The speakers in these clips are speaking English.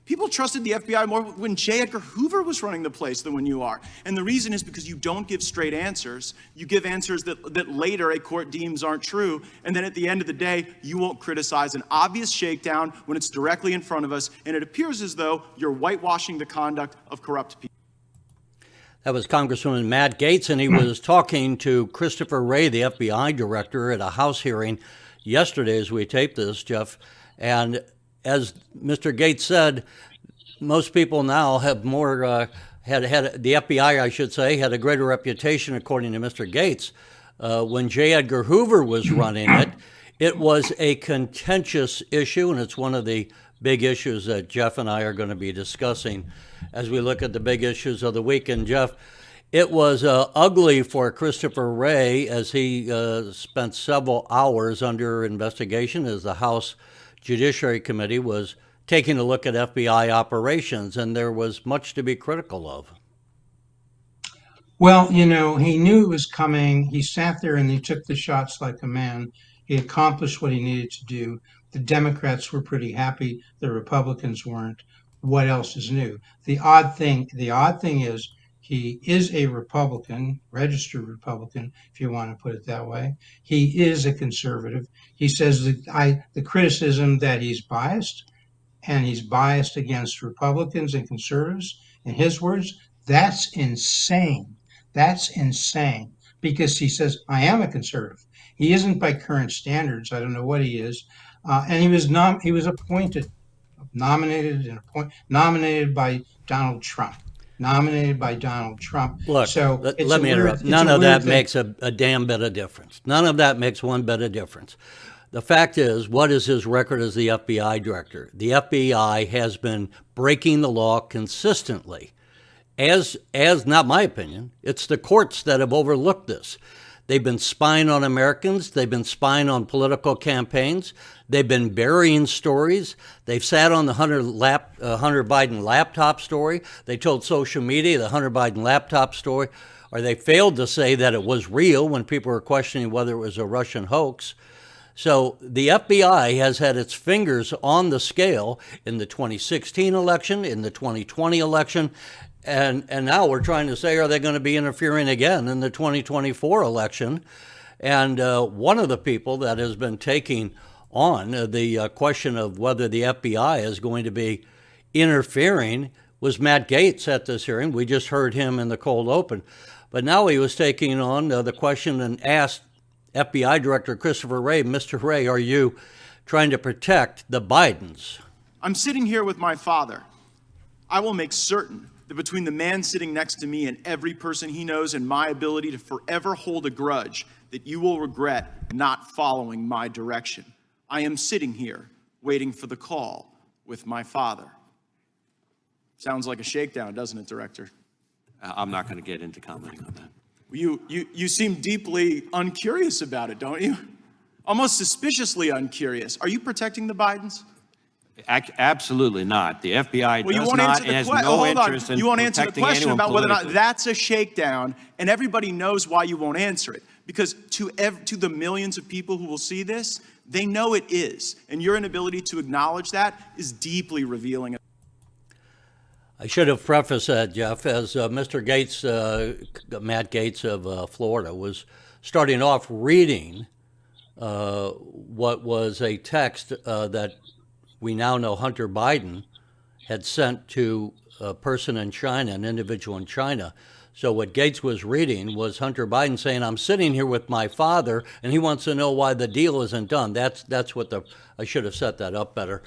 People trusted the FBI more when J. Edgar Hoover was running the place than when you are. And the reason is because you don't give straight answers. You give answers that later a court deems aren't true. And then at the end of the day, you won't criticize an obvious shakedown when it's directly in front of us. And it appears as though you're whitewashing the conduct of corrupt people. That was Congressman Matt Gaetz, and he was talking to Christopher Wray, the FBI director, at a House hearing yesterday as we taped this, Jeff. And as Mr. Gaetz said, most people now have more, had the FBI, I should say, had a greater reputation, according to Mr. Gaetz. When J. Edgar Hoover was running it, it was a contentious issue, and it's one of the big issues that Jeff and I are going to be discussing as we look at the big issues of the week. And Jeff, it was ugly for Christopher Wray as he spent several hours under investigation as the House Judiciary Committee was taking a look at FBI operations, and there was much to be critical of. Well, you know, he knew it was coming. He sat there and he took the shots like a man. He accomplished what he needed to do. The Democrats were pretty happy. The Republicans weren't. What else is new? The odd thing is he is a Republican, registered Republican, if you want to put it that way. He is a conservative. He says that the criticism that he's biased, and he's biased against Republicans and conservatives, in his words, that's insane. That's insane, because he says, I am a conservative. He isn't by current standards. I don't know what he is. And he was nominated by Donald Trump. Look, so let me interrupt. None of that makes a damn bit of difference. None of that makes one bit of difference. The fact is, what is his record as the FBI director? The FBI has been breaking the law consistently. As not my opinion, it's the courts that have overlooked this. They've been spying on Americans. They've been spying on political campaigns. They've been burying stories. They've sat on the Hunter Biden laptop story. They told social media the Hunter Biden laptop story, or they failed to say that it was real when people were questioning whether it was a Russian hoax. So the FBI has had its fingers on the scale in the 2016 election, in the 2020 election, and now we're trying to say, are they going to be interfering again in the 2024 election? And one of the people that has been taking on the question of whether the FBI is going to be interfering was Matt Gaetz at this hearing. We just heard him in the cold open. But now he was taking on the question and asked FBI Director Christopher Wray, Mr. Wray, are you trying to protect the Bidens? I'm sitting here with my father. I will make certain that between the man sitting next to me and every person he knows and my ability to forever hold a grudge, that you will regret not following my direction. I am sitting here waiting for the call with my father. Sounds like a shakedown, doesn't it, Director? I'm not going to get into commenting on that. You seem deeply uncurious about it, don't you? Almost suspiciously uncurious. Are you protecting the Bidens? Absolutely not. The FBI does not and has no interest in protecting anyone politically. You won't answer the question about whether or not that's a shakedown, and everybody knows why you won't answer it. Because to the millions of people who will see this, they know it is. And your inability to acknowledge that is deeply revealing. I should have prefaced that, Jeff, as Mr. Gaetz, Matt Gaetz of Florida, was starting off reading what was a text that we now know Hunter Biden had sent to a person in China, an individual in China. So what Gaetz was reading was Hunter Biden saying, I'm sitting here with my father, and he wants to know why the deal isn't done. That's what I should have set that up better.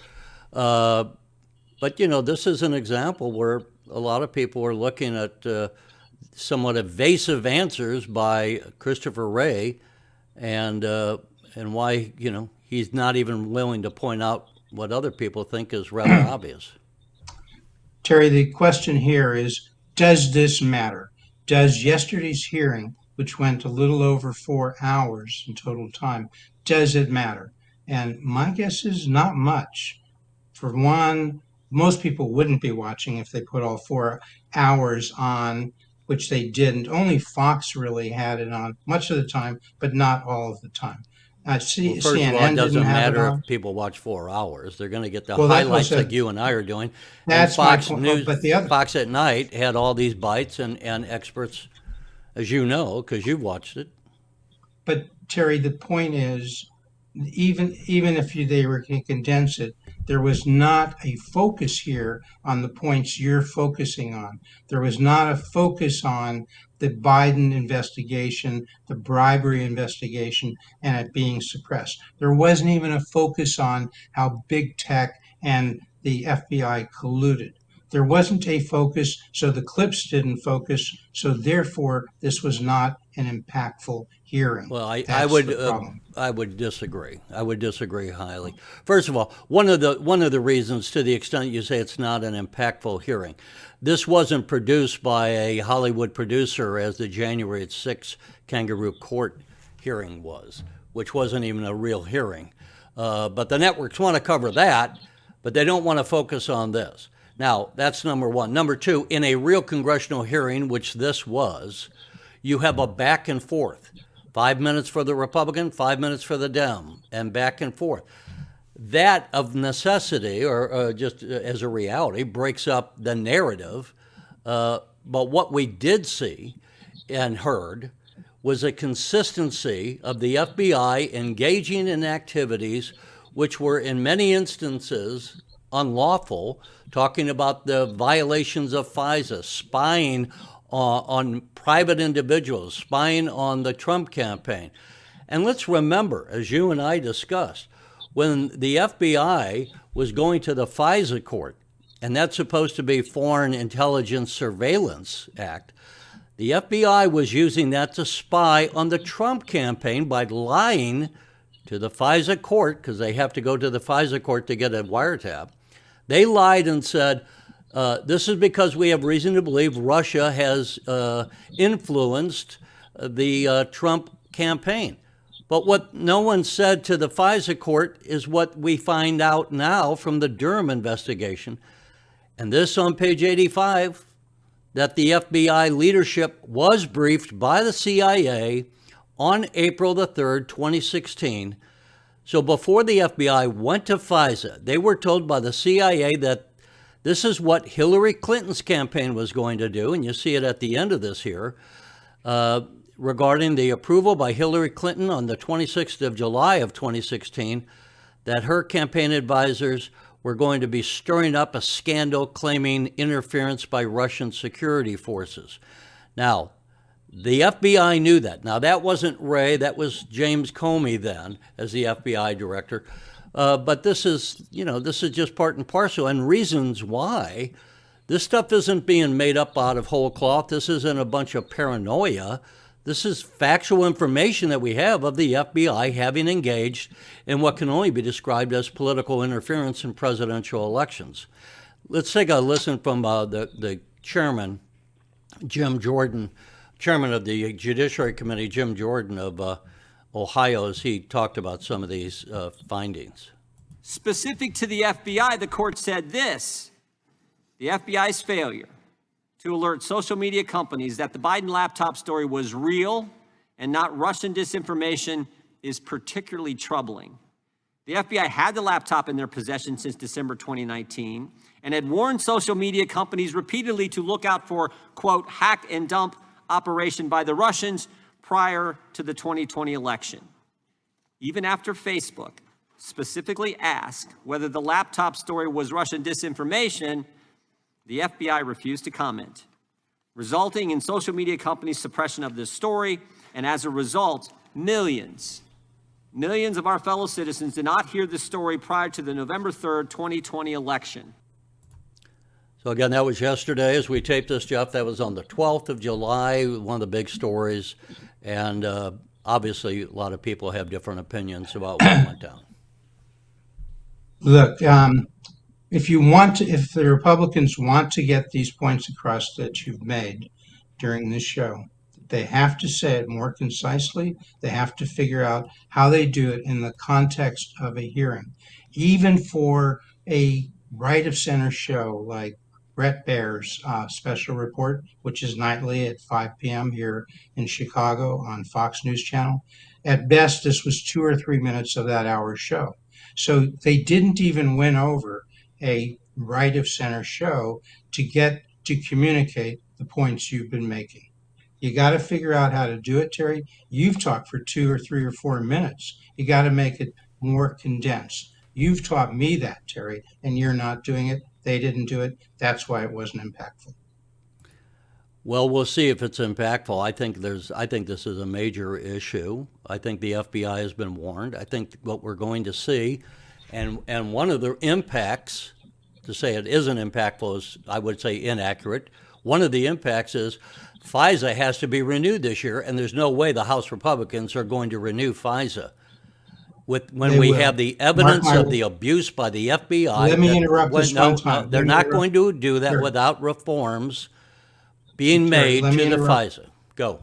But, you know, this is an example where a lot of people are looking at somewhat evasive answers by Christopher Wray and why, you know, he's not even willing to point out what other people think is rather obvious. Terry, the question here is, does this matter? Does yesterday's hearing, which went a little over 4 hours in total time, does it matter? And my guess is not much. For one, most people wouldn't be watching if they put all 4 hours on, which they didn't. Only Fox really had it on much of the time, but not all of the time. Well, first of all, it CNN doesn't didn't have it matter on. if people watch 4 hours. They're going to get the Well, that was highlights like you and I are doing. And That's my Fox point. News, But the other, Fox at Night had all these bites and experts, as you know, because you've watched it. but Terry, the point is, even if they were to condense it, there was not a focus here on the points you're focusing on. There was not a focus on the Biden investigation, the bribery investigation, and it being suppressed. There wasn't even a focus on how big tech and the FBI colluded. There wasn't a focus, so the clips didn't focus, so therefore this was not an impactful hearing. Well, I That's would the problem. I would disagree. I would disagree highly. First of all, one of the reasons, to the extent you say it's not an impactful hearing, this wasn't produced by a Hollywood producer as the January 6th Kangaroo Court hearing was, which wasn't even a real hearing. But the networks want to cover that, but they don't want to focus on this. Now, that's number one. Number two, in a real congressional hearing, which this was, you have a back and forth. 5 minutes for the Republican, 5 minutes for the Dem, and back and forth. That, of necessity, or just as a reality, breaks up the narrative. But what we did see and heard was a consistency of the FBI engaging in activities which were in many instances unlawful, talking about the violations of FISA, spying on private individuals, spying on the Trump campaign. And let's remember, as you and I discussed, when the FBI was going to the FISA court, and that's supposed to be Foreign Intelligence Surveillance Act, the FBI was using that to spy on the Trump campaign by lying to the FISA court, because they have to go to the FISA court to get a wiretap. They lied and said, this is because we have reason to believe Russia has influenced the Trump campaign. But what no one said to the FISA court is what we find out now from the Durham investigation. And this on page 85, that the FBI leadership was briefed by the CIA on April the 3rd, 2016. So before the FBI went to FISA, they were told by the CIA that this is what Hillary Clinton's campaign was going to do, and you see it at the end of this here, regarding the approval by Hillary Clinton on the 26th of July of 2016 that her campaign advisors were going to be stirring up a scandal claiming interference by Russian security forces. Now, the FBI knew that. Now, that wasn't Wray, that was James Comey then as the FBI director. But this is just part and parcel, and reasons why. This stuff isn't being made up out of whole cloth. This isn't a bunch of paranoia. This is factual information that we have of the FBI having engaged in what can only be described as political interference in presidential elections. Let's take a listen from the chairman, Jim Jordan, chairman of the Judiciary Committee, Jim Jordan of Ohio, as he talked about some of these findings. Specific to the FBI, the court said this: the FBI's failure to alert social media companies that the Biden laptop story was real and not Russian disinformation is particularly troubling. The FBI had the laptop in their possession since December 2019 and had warned social media companies repeatedly to look out for, quote, hack and dump operation by the Russians prior to the 2020 election. Even after Facebook specifically asked whether the laptop story was Russian disinformation, the FBI refused to comment, resulting in social media companies' suppression of this story, and as a result, millions of our fellow citizens did not hear this story prior to the November 3rd, 2020 election. So again, that was yesterday as we taped this, Jeff. That was on the 12th of July, one of the big stories, and obviously a lot of people have different opinions about what went down. Look, if the Republicans want to get these points across that you've made during this show, they have to say it more concisely. They have to figure out how they do it in the context of a hearing. Even for a right of center show like Brett Baer's special report, which is nightly at 5 p.m. here in Chicago on Fox News Channel. At best, this was 2 or 3 minutes of that hour's show. So they didn't even win over a right of center show to get to communicate the points you've been making. You got to figure out how to do it, Terry. You've talked for 2 or 3 or 4 minutes. You got to make it more condensed. You've taught me that, Terry, and you're not doing it. They didn't do it. That's why it wasn't impactful. Well, we'll see if it's impactful. I think this is a major issue. I think the FBI has been warned. I think what we're going to see, and one of the impacts, to say it isn't impactful is, I would say, inaccurate. One of the impacts is FISA has to be renewed this year, and there's no way the House Republicans are going to renew FISA. When we have the evidence of the abuse by the FBI. Let me interrupt this one time. They're not going to do that without reforms being made to the FISA. Go.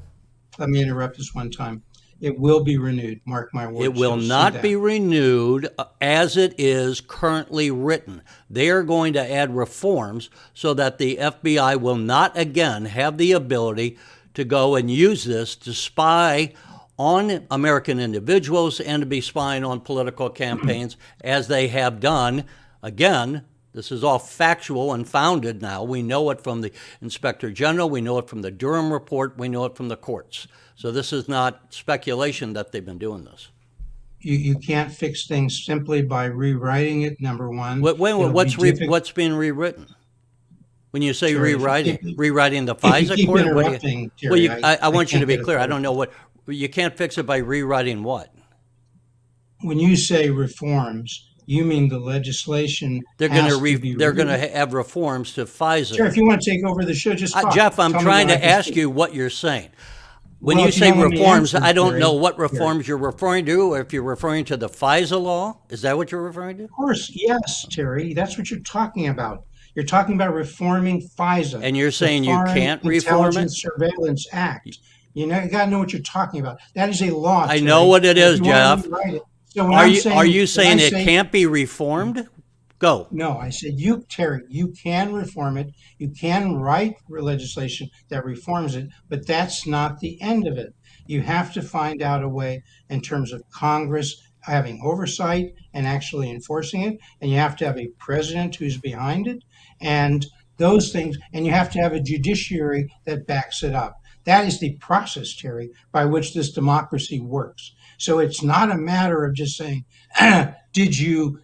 Let me interrupt this one time. It will be renewed. Mark my words. It will not be renewed as it is currently written. They are going to add reforms so that the FBI will not again have the ability to go and use this to spy on American individuals and to be spying on political campaigns as they have done. Again, this is all factual and founded now. We know it from the Inspector General. We know it from the Durham report. We know it from the courts. So this is not speculation that they've been doing this. You can't fix things simply by rewriting it, number one. What's being rewritten? When you say rewriting the FISA court? I want you to be clear. I don't know what. You can't fix it by rewriting what? When you say reforms, you mean the legislation. They're going to have reforms to FISA. Sure, if you want to take over the show, just talk. Jeff, I'm trying to ask you what you're saying. When you say reforms, I don't know what reforms you're referring to, or if you're referring to the FISA law. Is that what you're referring to? Of course, yes, Terry. That's what you're talking about. You're talking about reforming FISA. And you're saying you can't reform it? Intelligence Surveillance Act. You got to know what you're talking about. That is a law. I know what it is, Jeff. Are you saying it can't be reformed? Go. No, I said Terry, you can reform it. You can write legislation that reforms it, but that's not the end of it. You have to find out a way in terms of Congress having oversight and actually enforcing it, and you have to have a president who's behind it, and those things, and you have to have a judiciary that backs it up. That is the process, Terry, by which this democracy works. So it's not a matter of just saying, did you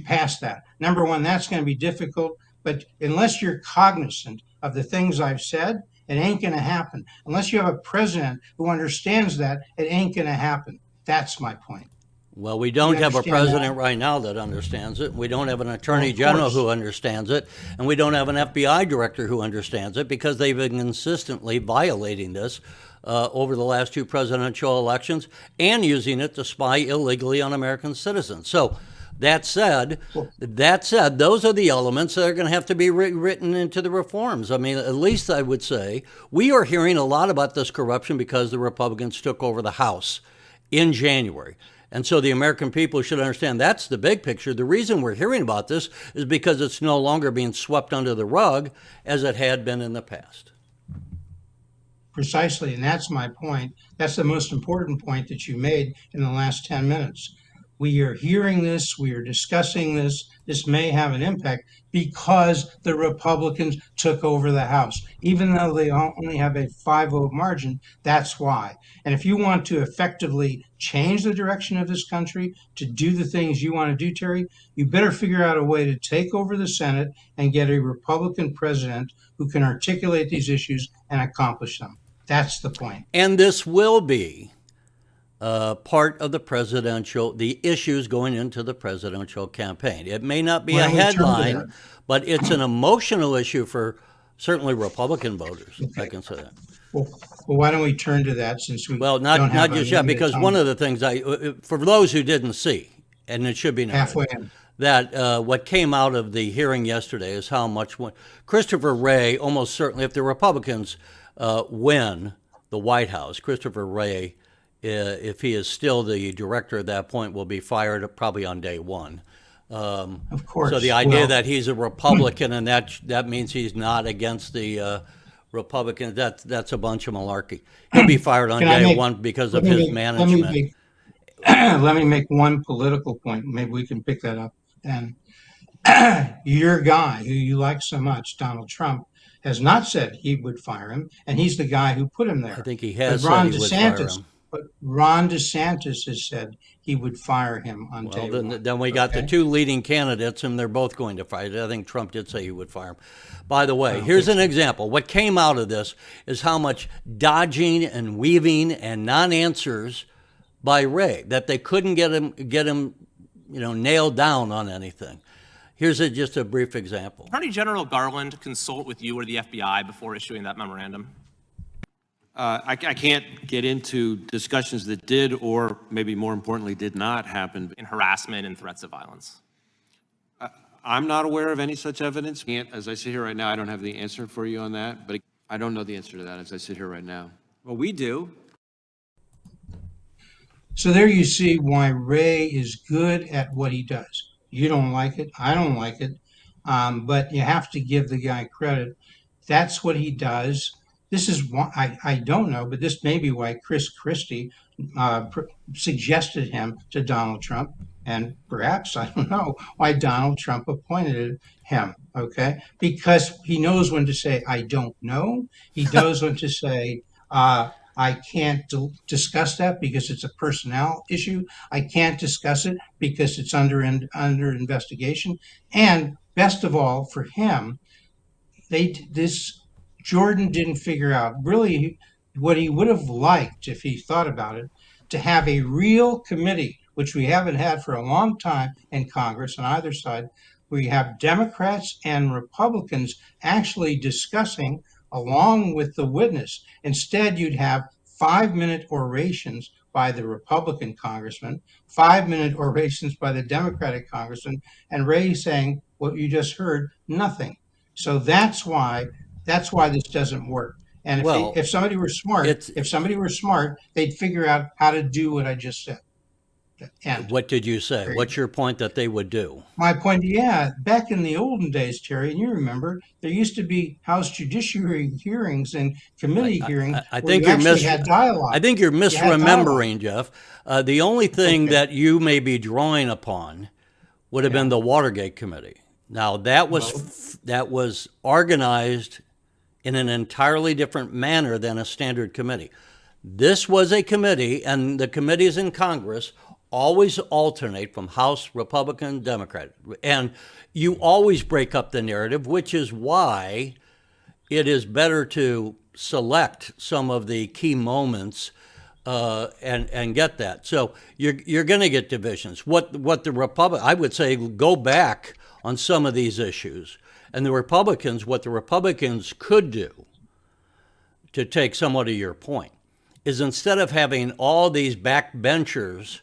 pass that? Number one, that's going to be difficult, but unless you're cognizant of the things I've said, it ain't going to happen. Unless you have a president who understands that, it ain't going to happen. That's my point. Well, we don't have a president right now that understands it. We don't have an attorney general who understands it. And we don't have an FBI director who understands it, because they've been consistently violating this over the last 2 presidential elections and using it to spy illegally on American citizens. So that said, those are the elements that are going to have to be written into the reforms. I mean, at least I would say we are hearing a lot about this corruption because the Republicans took over the House in January. And so the American people should understand that's the big picture. The reason we're hearing about this is because it's no longer being swept under the rug as it had been in the past. Precisely, and that's my point. That's the most important point that you made in the last 10 minutes. We are hearing this, we are discussing this. This may have an impact because the Republicans took over the House. Even though they only have a 5-vote margin, that's why. And if you want to effectively change the direction of this country, to do the things you want to do, Terry, you better figure out a way to take over the Senate and get a Republican president who can articulate these issues and accomplish them. That's the point. And this will be part of the issues going into the presidential campaign. It may not be a headline, but it's an emotional issue for certainly Republican voters. Okay. I can say that. Well, why don't we turn to that since we not just yet, because one of the things for those who didn't see, and it should be noted, that what came out of the hearing yesterday is how much Christopher Wray, almost certainly, if the Republicans win the White House, Christopher Wray, if he is still the director at that point, will be fired probably on day one. Of course. So the idea Well, that he's a Republican and that means he's not against the Republicans, that's a bunch of malarkey. He'll be fired on Can I day make- one because let of me his make- management. Let me make one political point. Maybe we can pick that up then. Your guy who you like so much, Donald Trump, has not said he would fire him, and he's the guy who put him there. I think he has But Ron said he would fire DeSantis, him. but Ron DeSantis has said he would fire him on Well, day one. then we got the Okay? two leading candidates, and they're both going to fight. I think Trump did say he would fire him. By the way, here's an example. What came out of this is how much dodging and weaving and non-answers by Wray, that they couldn't get him, nailed down on anything. Here's just a brief example. Attorney General Garland consult with you or the FBI before issuing that memorandum? I can't get into discussions that did, or maybe more importantly, did not happen. In harassment and threats of violence. I'm not aware of any such evidence. As I sit here right now, I don't have the answer for you on that, but I don't know the answer to that as I sit here right now. Well, we do. So there you see why Wray is good at what he does. You don't like it. I don't like it. But you have to give the guy credit. That's what he does. This is why I don't know, but this may be why Chris Christie suggested him to Donald Trump. And perhaps, I don't know, why Donald Trump appointed him. Okay. Because he knows when to say, I don't know. He knows when to say, I can't discuss that because it's a personnel issue. I can't discuss it because it's under investigation. And best of all, for him, Jordan didn't figure out really what he would have liked if he thought about it, to have a real committee, which we haven't had for a long time in Congress on either side, where you have Democrats and Republicans actually discussing along with the witness. Instead, you'd have 5-minute orations by the Republican congressman, 5-minute orations by the Democratic congressman, and Wray saying what you just heard, nothing. So that's why this doesn't work. And if somebody were smart, they'd figure out how to do what I just said. And What did you say? What's your point that they would do? my point, back in the olden days, Terry, and you remember, there used to be House Judiciary hearings and committee hearings I where think you you're actually had dialogue. I think you're You had misremembering, Jeff. The only thing Okay. that you may be drawing upon would have been the Watergate Committee. Now that was organized in an entirely different manner than a standard committee. This was a committee, and the committees in Congress always alternate from House Republican, Democrat, and you always break up the narrative, which is why it is better to select some of the key moments and get that. So you're going to get divisions. What the I would say, go back on some of these issues, and what the Republicans could do, to take somewhat of your point, is instead of having all these backbenchers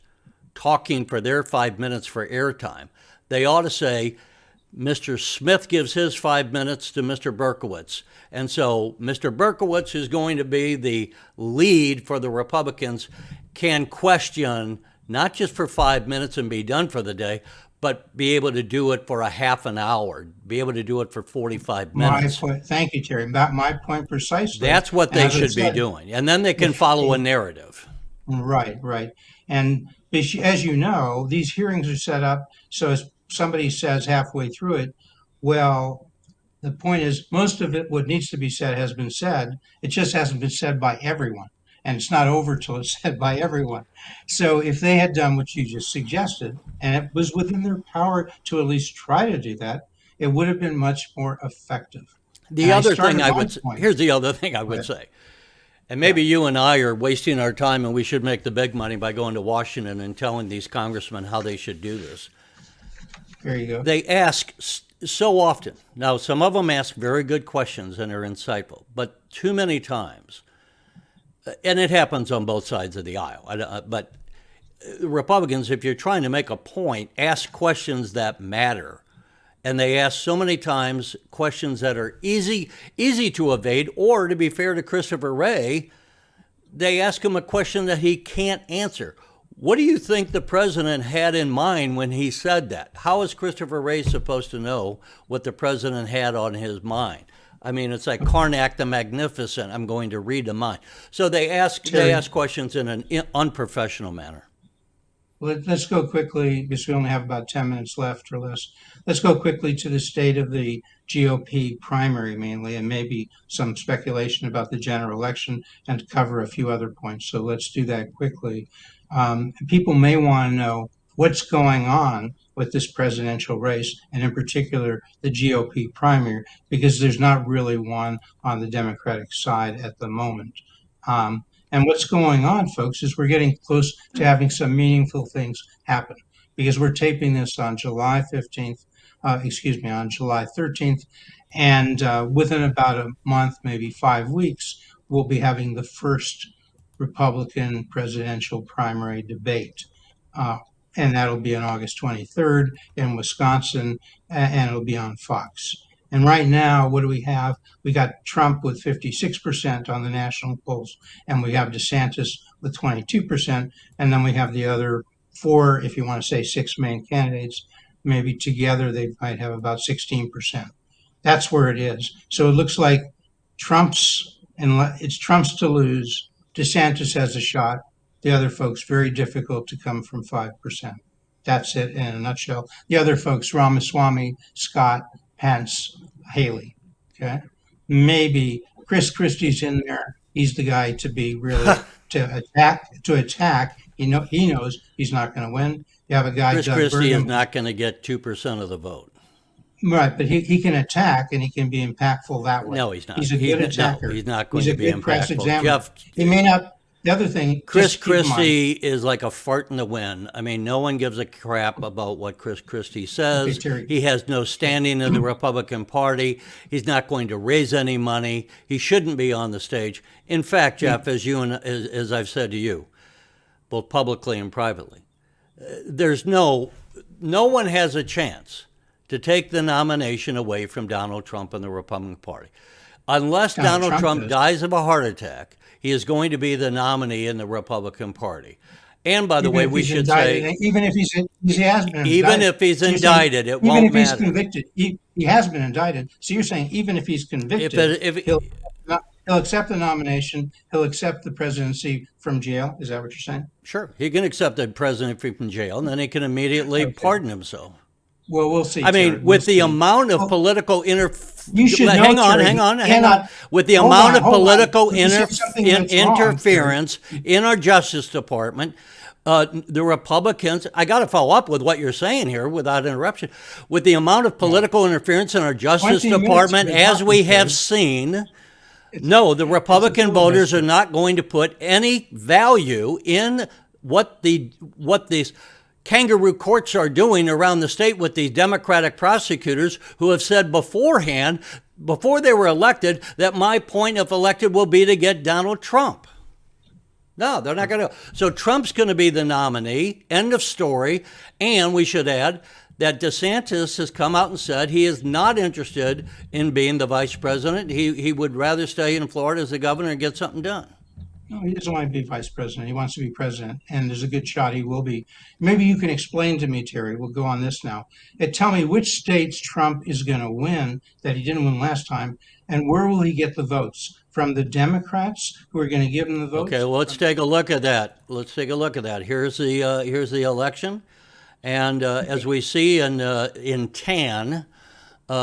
talking for their 5 minutes for airtime, they ought to say, Mr. Smith gives his 5 minutes to Mr. Berkowitz. And so Mr. Berkowitz is going to be the lead for the Republicans, can question not just for 5 minutes and be done for the day, but be able to do it for a half an hour, be able to do it for 45 minutes. My point, thank you, Terry. About my point precisely. That's what they As I should be said, doing. And then they can follow a narrative. Right. And as you know, these hearings are set up so as somebody says halfway through it, well, the point is most of it, what needs to be said, has been said. It just hasn't been said by everyone. And it's not over till it's said by everyone. So if they had done what you just suggested, and it was within their power to at least try to do that, it would have been much more effective. The other thing here's the other thing I would say. And maybe you and I are wasting our time, and we should make the big money by going to Washington and telling these congressmen how they should do this. There you go. They ask so often. Now, some of them ask very good questions and are insightful, but too many times, and it happens on both sides of the aisle, but Republicans, if you're trying to make a point, ask questions that matter. And they ask so many times questions that are easy to evade, or to be fair to Christopher Wray, they ask him a question that he can't answer. What do you think the president had in mind when he said that? How is Christopher Wray supposed to know what the president had on his mind? I mean, it's like Karnak the Magnificent. I'm going to read a mind. So they ask questions in an unprofessional manner. Let's go quickly, because we only have about 10 minutes left or less. Let's go quickly to the state of the GOP primary mainly, and maybe some speculation about the general election, and to cover a few other points. So let's do that quickly. People may want to know what's going on with this presidential race, and in particular, the GOP primary, because there's not really one on the Democratic side at the moment. And what's going on, folks, is we're getting close to having some meaningful things happen, because we're taping this on July 15th, on July 13th. And within about a month, maybe 5 weeks, we'll be having the first Republican presidential primary debate. And that'll be on August 23rd in Wisconsin, and it'll be on Fox. And right now, what do we have? We got Trump with 56% on the national polls, and we have DeSantis with 22%, and then we have the other four, if you want to say six main candidates, maybe together they might have about 16%. That's where it is. So it looks like it's Trump's to lose. DeSantis has a shot. The other folks, very difficult to come from 5%. That's it in a nutshell. The other folks, Ramaswamy, Scott, Pence, Haley. Okay, maybe Chris Christie's in there. He's the guy to be really to attack. He knows he's not going to win. You have a guy. Chris Christie is not going to get 2% of the vote. Right, but he can attack and he can be impactful that way. No, he's not. He's a good attacker. No, he's not going to be He's a good press impactful. examiner. Jeff, He may not. The other thing, Chris just keep in mind, Christie is like a fart in the wind. I mean, no one gives a crap about what Chris Christie says. Okay, Terry. He has no standing in the Republican Party. He's not going to raise any money. He shouldn't be on the stage. In fact, Jeff, as I've said to you, both publicly and privately, there's no one has a chance to take the nomination away from Donald Trump and the Republican Party. Unless Donald Trump dies of a heart attack, he is going to be the nominee in the Republican Party. And by the way, we should say, even if he has been indicted, even if he's indicted, it won't even if he's matter. convicted, he has been indicted. So you're saying even if he's convicted, he'll accept the nomination, he'll accept the presidency from jail. Is that what you're saying? Sure, he can accept the presidency from jail, and then he can immediately pardon himself. Well, we'll see. I mean, with the amount of political you should hang know, on. With the amount of political interference in our Justice Department, the Republicans, I got to follow up with what you're saying here without interruption. With the amount of political interference in our Justice Department, as we have seen, no, the Republican voters are not going to put any value in what these kangaroo courts are doing around the state with these Democratic prosecutors who have said beforehand, before they were elected, that my point if elected will be to get Donald Trump. No, they're not going to. So Trump's going to be the nominee, end of story. And we should add that DeSantis has come out and said he is not interested in being the vice president. He would rather stay in Florida as the governor and get something done. No, he doesn't want to be vice president. He wants to be president, and there's a good shot he will be. Maybe you can explain to me, Terry. We'll go on this now. And tell me which states Trump is going to win that he didn't win last time, and where will he get the votes? From the Democrats who are going to give him the votes? Okay, well, let's take a look at that. Here's the election, and as we see in tan,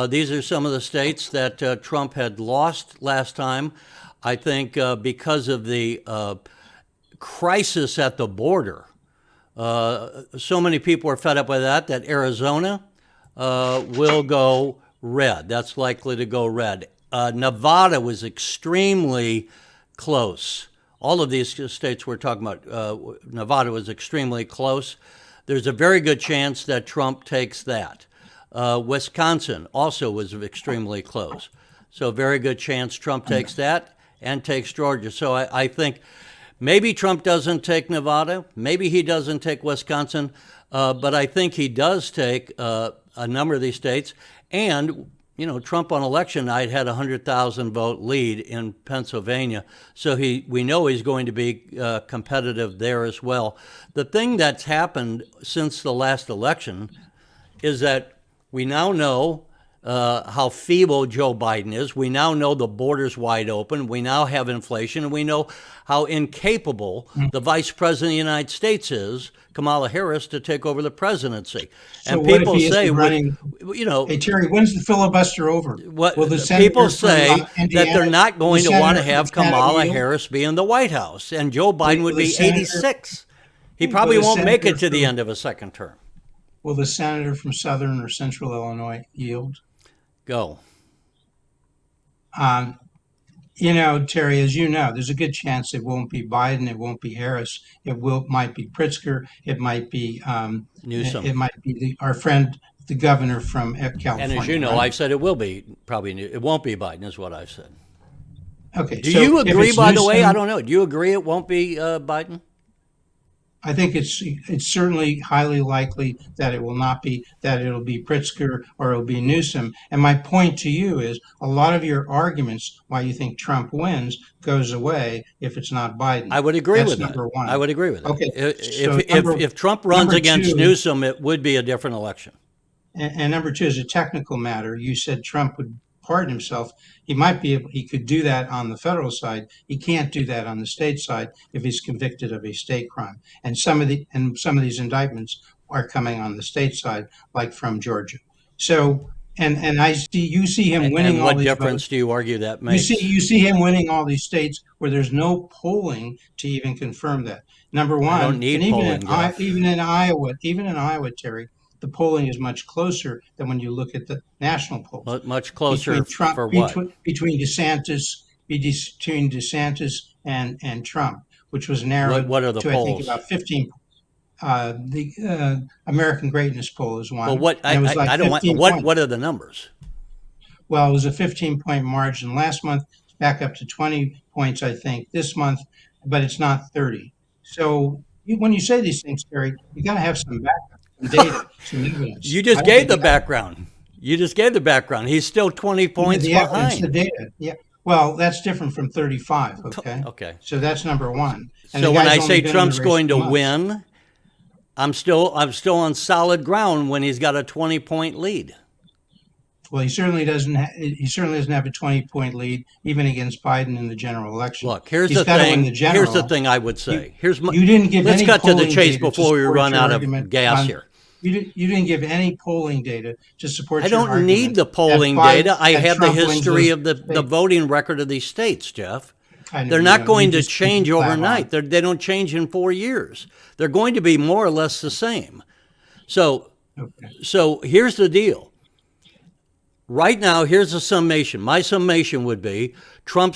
these are some of the states that Trump had lost last time. I think because of the crisis at the border, so many people are fed up with that Arizona will go red. That's likely to go red. Nevada was extremely close. All of these states we're talking about, Nevada was extremely close. There's a very good chance that Trump takes that. Wisconsin also was extremely close. So very good chance Trump takes that and takes Georgia. So I think maybe Trump doesn't take Nevada, maybe he doesn't take Wisconsin, but I think he does take a number of these states. And, Trump on election night had 100,000 vote lead in Pennsylvania, so we know he's going to be competitive there as well. The thing that's happened since the last election is that we now know how feeble Joe Biden is. We now know the border's wide open. We now have inflation, and we know how incapable the Vice President of the United States is, Kamala Harris, to take over the presidency. So And what people if he say, isn't running? Hey, Terry, when's the filibuster over? what Will the senator people from, say that Indiana, they're not will going the to want to senator have from Canada Kamala yield? Harris be in the White House, and Joe Biden Will would the be senator- 86. He will probably the won't make it senator to the from- end of a second term. Will the senator from Southern or Central Illinois yield? Go. Terry, as you know, there's a good chance it won't be Biden, it won't be Harris, might be Pritzker, it might be Newsom. it might be our friend, the governor from California. And as you know, right? I've said it will be it won't be Biden, is what I've said. Okay. Do so you if agree, it's by the way? Newsom, I don't know. Do you agree it won't be Biden? I think it's certainly highly likely that it'll be Pritzker or it'll be Newsom. And my point to you is a lot of your arguments why you think Trump wins goes away if it's not Biden. I would agree That's with that. number one. I would agree with that. Okay, If Trump runs number against two- Newsom, it would be a different election. And number two is a technical matter. You said Trump would pardon himself. He could do that on the federal side. He can't do that on the state side if he's convicted of a state crime. And some of these indictments are coming on the state side, like from Georgia. So, and you see him winning And all what these difference votes. do you argue that makes? You see him winning all these states where there's no polling to even confirm that. Number one, don't need and polling, Jeff. even in Iowa, Terry, the polling is much closer than when you look at the national polls. Much closer Between Trump, for what? Between DeSantis and Trump, which was narrowed What are the to I think polls? about 15. The American Greatness poll is one. Well, what and it was like I don't want. 15 What points. what are the numbers? Well, it was a 15-point margin last month, back up to 20 points, I think, this month, but it's not 30. So when you say these things, Terry, you got to have some background, some data, some evidence. You just I don't gave think the you have background. You just gave the background. He's still 20 points the evidence, the behind. data. Yeah. Well, that's different from 35. Okay. Okay. So that's number one. And So the when guy's I only say been in the Trump's race going to 2 months. win, I'm still on solid ground when he's got a 20-point lead. Well, he certainly doesn't have a 20-point lead even against Biden in the general election. Look, here's He's the gotta win thing. the general. Here's the thing I would say. Here's my. You didn't give Let's any cut to the polling chase data to before we support run your out argument of gas on- here. You didn't give any polling data to support I your don't argument need the that polling Biden- data. I that have the Trump wins history those of the states. voting record of these states, Jeff. I know They're you not don't. going You to just change blab on. overnight. They don't change in 4 years. They're going to be more or less the same. So here's the deal. Right now, here's a summation. My summation would be Trump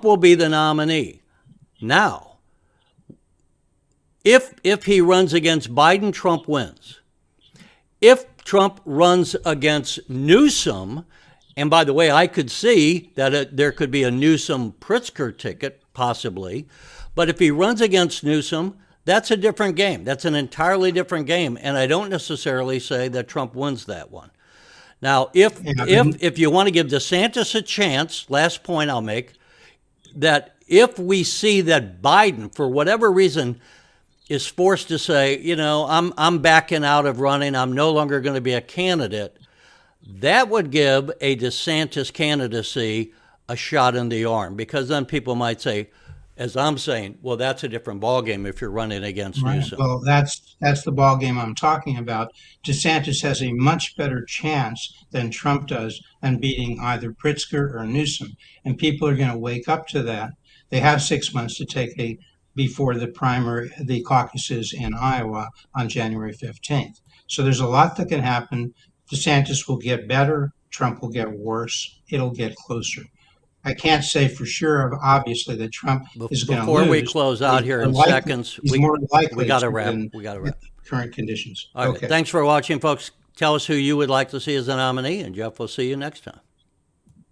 will be the nominee. Now, if he runs against Biden, Trump wins. If Trump runs against Newsom, and by the way, I could see that there could be a Newsom-Pritzker ticket, possibly, but if he runs against Newsom, that's a different game. That's an entirely different game, and I don't necessarily say that Trump wins that one. Now, if you want to give DeSantis a chance, last point I'll make, that if we see that Biden, for whatever reason, is forced to say, I'm backing out of running, I'm no longer going to be a candidate, that would give a DeSantis candidacy a shot in the arm, because then people might say, as I'm saying, well, that's a different ballgame if you're running against Right. Newsom. Well, that's the ball game I'm talking about. DeSantis has a much better chance than Trump does on beating either Pritzker or Newsom, and people are going to wake up to that. They have 6 months to take before the caucuses in Iowa on January 15th. So there's a lot that can happen. DeSantis will get better. Trump will get worse. It'll get closer. I can't say for sure, obviously, that Trump is going to lose. Before we close out here in seconds, he's more likely we got to to wrap. win We got to wrap. with current conditions. All right. Okay. Thanks for watching, folks. Tell us who you would like to see as a nominee, and Jeff will see you next time.